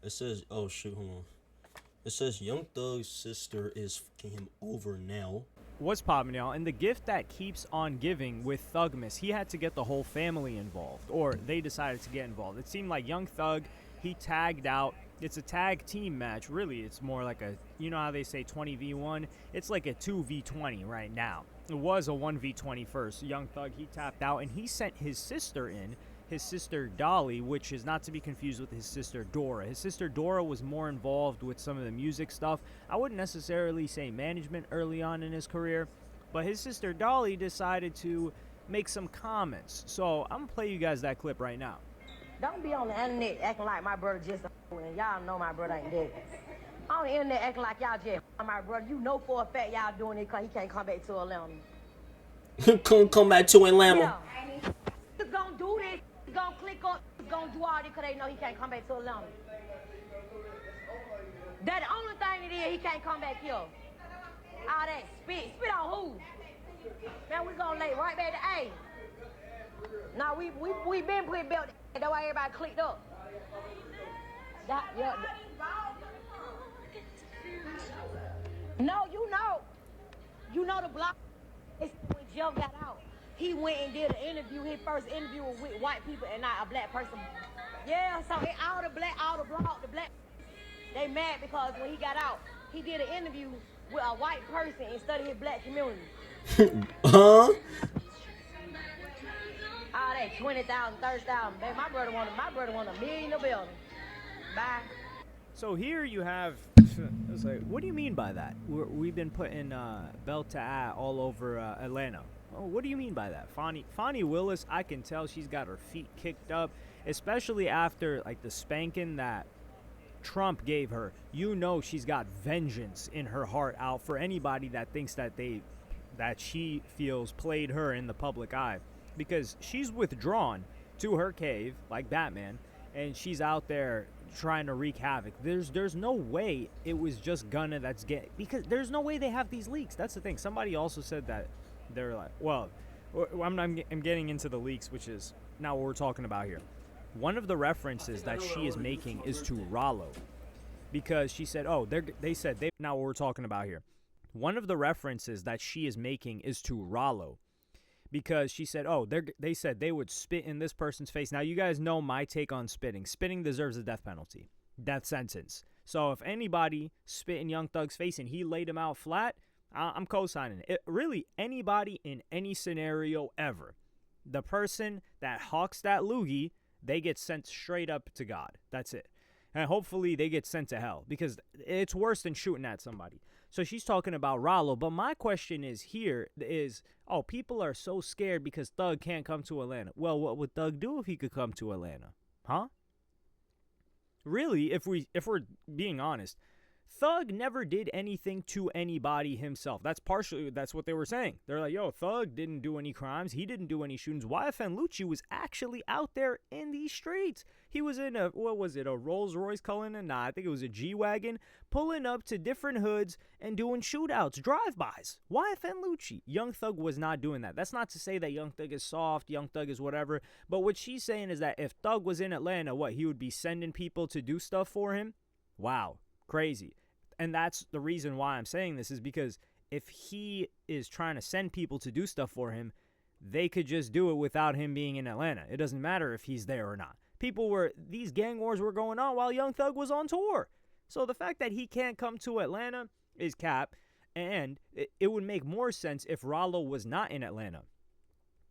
It says, oh shoot, hold on. It says Young Thug's sister is fucking him over now. What's poppin', y'all? And the gift that keeps on giving with Thugmas, he had to get the whole family involved, or they decided to get involved. It seemed like Young Thug, he tagged out. It's a tag team match. Really, it's more like a, you know how they say 20v1? It's like a 2v20 right now. It was a 1v20 first. Young Thug, he tapped out, and he sent his sister in, his sister Dolly, which is not to be confused with his sister Dora. His sister Dora was more involved with some of the music stuff. I wouldn't necessarily say management early on in his career, but his sister Dolly decided to make some comments. So I'm going to play you guys that clip right now. Don't be on the internet acting like my brother just a and y'all know my brother ain't dead. On the internet acting like y'all just my brother. You know for a fact y'all doing it because he can't come back to Atlanta. Come back to Atlanta. Yeah. He's gonna do this. He's gonna click on. He's gonna do all this because they know he can't come back to Atlanta. That the only thing it is, he can't come back here. All that spit on who? Man, we gonna lay right back to A. Now we been putting belt. That's why everybody clicked up. That, yeah. No, you know the block. It's when Joe got out. He went and did an interview. His first interview was with white people and not a black person. Yeah, so all the block, they mad because when he got out, he did an interview with a white person instead of his black community. Huh? All that 20,000, 30,000. Baby, my brother want $1 million a building. Bye. So here you have, it's like, what do you mean by that? We've been putting belt to A all over Atlanta. Oh, what do you mean by that? Fonnie Willis, I can tell she's got her feet kicked up, especially after like the spanking that Trump gave her. You know she's got vengeance in her heart out for anybody that thinks that she feels played her in the public eye, because she's withdrawn to her cave like Batman, and she's out there trying to wreak havoc. There's no way it was just Gunna that's getting, because there's no way they have these leaks. That's the thing. Somebody also said that they're like, well, I'm getting into the leaks, which is not what we're talking about here. One of the references that she is making is to Rollo, because she said, now what we're talking about here. One of the references that she is making is to Rollo, because she said, they said they would spit in this person's face. Now, you guys know my take on spitting. Spitting deserves a death penalty, death sentence. So if anybody spit in Young Thug's face and he laid him out flat, I'm co-signing it. Really, anybody in any scenario ever. The person that hawks that loogie, they get sent straight up to God. That's it. And hopefully they get sent to hell, because it's worse than shooting at somebody. So she's talking about Rollo. But my question is people are so scared because Thug can't come to Atlanta. Well, what would Thug do if he could come to Atlanta? Huh? Really, if we're being honest, Thug never did anything to anybody himself. That's what they were saying. They're like, yo, Thug didn't do any crimes. He didn't do any shootings. YFN Lucci was actually out there in these streets. He was in a Rolls Royce Cullinan? Nah, I think it was a G-Wagon, pulling up to different hoods and doing shootouts, drive-bys. YFN Lucci. Young Thug was not doing that. That's not to say that Young Thug is soft, Young Thug is whatever, but what she's saying is that if Thug was in Atlanta, he would be sending people to do stuff for him? Wow, crazy. And that's the reason why I'm saying this, is because if he is trying to send people to do stuff for him, they could just do it without him being in Atlanta. It doesn't matter if he's there or not. These gang wars were going on while Young Thug was on tour. So the fact that he can't come to Atlanta is cap, and it would make more sense if Rollo was not in Atlanta.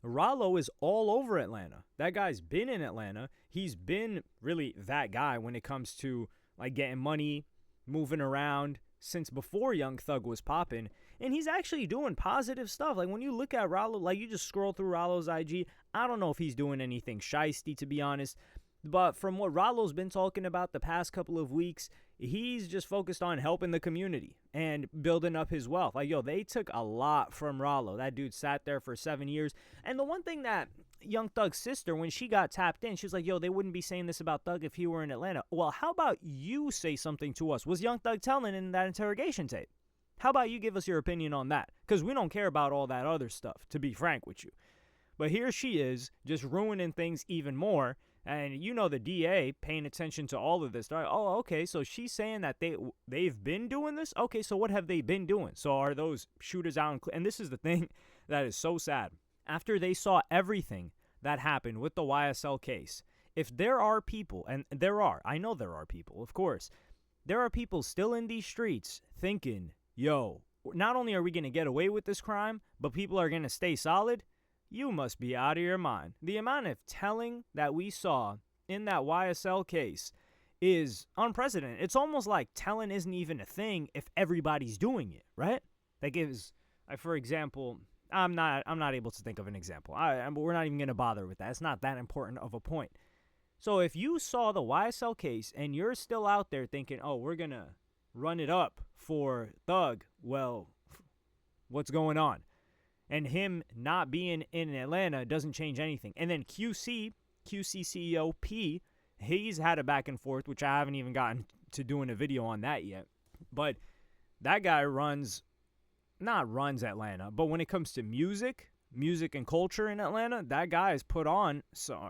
Rollo is all over Atlanta. That guy's been in Atlanta. He's been really that guy when it comes to like getting money, moving around since before Young Thug was popping, and he's actually doing positive stuff. Like when you look at Rollo, like you just scroll through Rollo's IG, I don't know if he's doing anything shiesty, to be honest, but from what Rollo's been talking about the past couple of weeks, he's just focused on helping the community and building up his wealth. Like, yo, they took a lot from Rollo. That dude sat there for 7 years, and the one thing that Young Thug's sister, when she got tapped in, she was like, yo, they wouldn't be saying this about Thug if he were in Atlanta. Well, how about you say something to us? Was Young Thug telling in that interrogation tape? How about you give us your opinion on that? Because we don't care about all that other stuff, to be frank with you. But here she is, just ruining things even more. And you know the DA paying attention to all of this. They're like, oh, okay, so she's saying that they've been doing this? Okay, so what have they been doing? So are those shooters out? And this is the thing that is so sad. After they saw everything that happened with the YSL case, if there are people, and I know there are people, of course, there are people still in these streets thinking, yo, not only are we going to get away with this crime, but people are going to stay solid, you must be out of your mind. The amount of telling that we saw in that YSL case is unprecedented. It's almost like telling isn't even a thing if everybody's doing it, right? That gives, for example, I'm not able to think of an example. We're not even going to bother with that. It's not that important of a point. So if you saw the YSL case and you're still out there thinking, oh, we're going to run it up for Thug, well, what's going on? And him not being in Atlanta doesn't change anything. And then QC CEO P, he's had a back and forth, which I haven't even gotten to doing a video on that yet. But that guy not runs Atlanta, but when it comes to music and culture in Atlanta, that guy has put on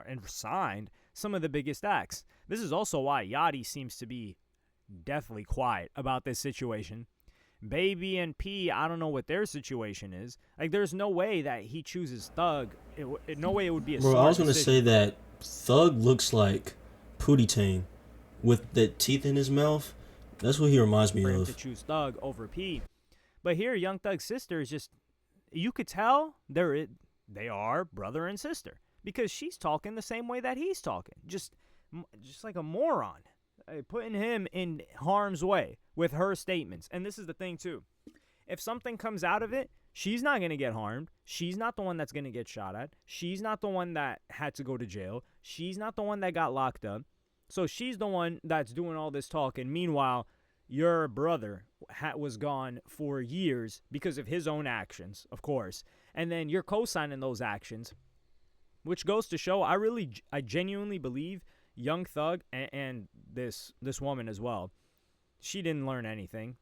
and signed some of the biggest acts. This is also why Yachty seems to be deathly quiet about this situation. Baby and P, I don't know what their situation is. Like, there's no way that he chooses Thug. No way it would be a smart Bro, I was going to decision. say that Thug looks like Pootie Tang with the teeth in his mouth. That's what he reminds me For him of. to choose Thug over P. But here, Young Thug's sister is just, you could tell they are brother and sister. Because she's talking the same way that he's talking. Just like a moron. Putting him in harm's way with her statements. And this is the thing, too. If something comes out of it, she's not going to get harmed. She's not the one that's going to get shot at. She's not the one that had to go to jail. She's not the one that got locked up. So she's the one that's doing all this talking. Meanwhile, your brother was gone for years because of his own actions, of course. And then you're co-signing those actions, which goes to show I genuinely believe Young Thug and this woman as well, she didn't learn anything.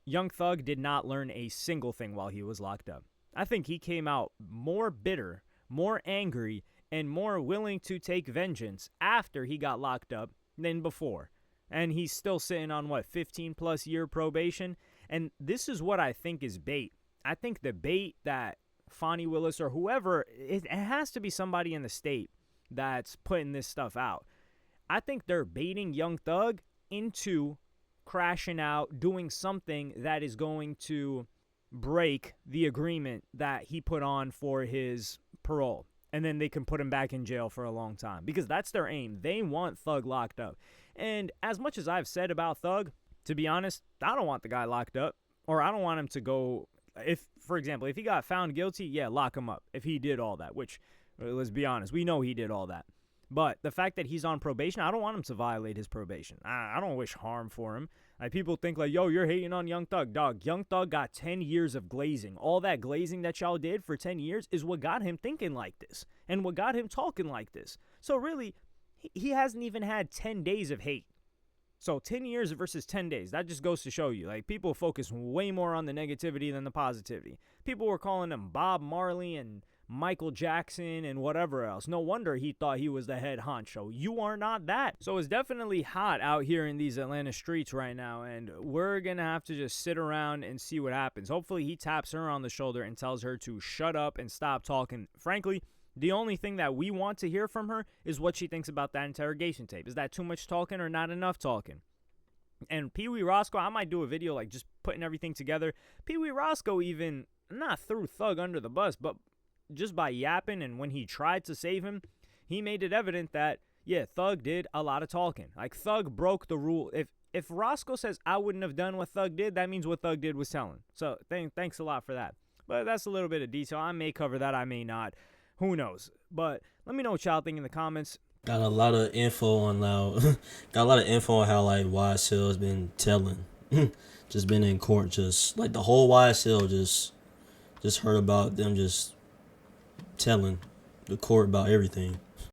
Young Thug did not learn a single thing while he was locked up. I think he came out more bitter, more angry, and more willing to take vengeance after he got locked up than before. And he's still sitting on, 15-plus year probation? And this is what I think is bait. I think the bait that Fonnie Willis or whoever, it has to be somebody in the state that's putting this stuff out. I think they're baiting Young Thug into crashing out, doing something that is going to break the agreement that he put on for his parole. And then they can put him back in jail for a long time. Because that's their aim. They want Thug locked up. And as much as I've said about Thug, to be honest, I don't want the guy locked up. Or I don't want him to go, for example, if he got found guilty, yeah, lock him up. If he did all that, which, let's be honest, we know he did all that. But the fact that he's on probation, I don't want him to violate his probation. I don't wish harm for him. People think like, yo, you're hating on Young Thug. Dog, Young Thug got 10 years of glazing. All that glazing that y'all did for 10 years is what got him thinking like this and what got him talking like this. So really, he hasn't even had 10 days of hate. So 10 years versus 10 days, that just goes to show you, like, people focus way more on the negativity than the positivity. People were calling him Bob Marley and Michael Jackson and whatever else. No wonder he thought he was the head honcho. You are not that. So it's definitely hot out here in these Atlanta streets right now, and we're going to have to just sit around and see what happens. Hopefully he taps her on the shoulder and tells her to shut up and stop talking. Frankly, the only thing that we want to hear from her is what she thinks about that interrogation tape. Is that too much talking or not enough talking? And Pee Wee Roscoe, I might do a video like just putting everything together. Pee Wee Roscoe even not threw Thug under the bus, but just by yapping, and when he tried to save him, he made it evident that, yeah, Thug did a lot of talking. Like, Thug broke the rule. If Roscoe says, I wouldn't have done what Thug did, that means what Thug did was telling. So thanks a lot for that. But that's a little bit of detail. I may cover that. I may not. Who knows? But let me know what y'all think in the comments. Got a lot of info on how like YSL has been telling. Just been in court, just like the whole YSL just heard about them just telling the court about everything.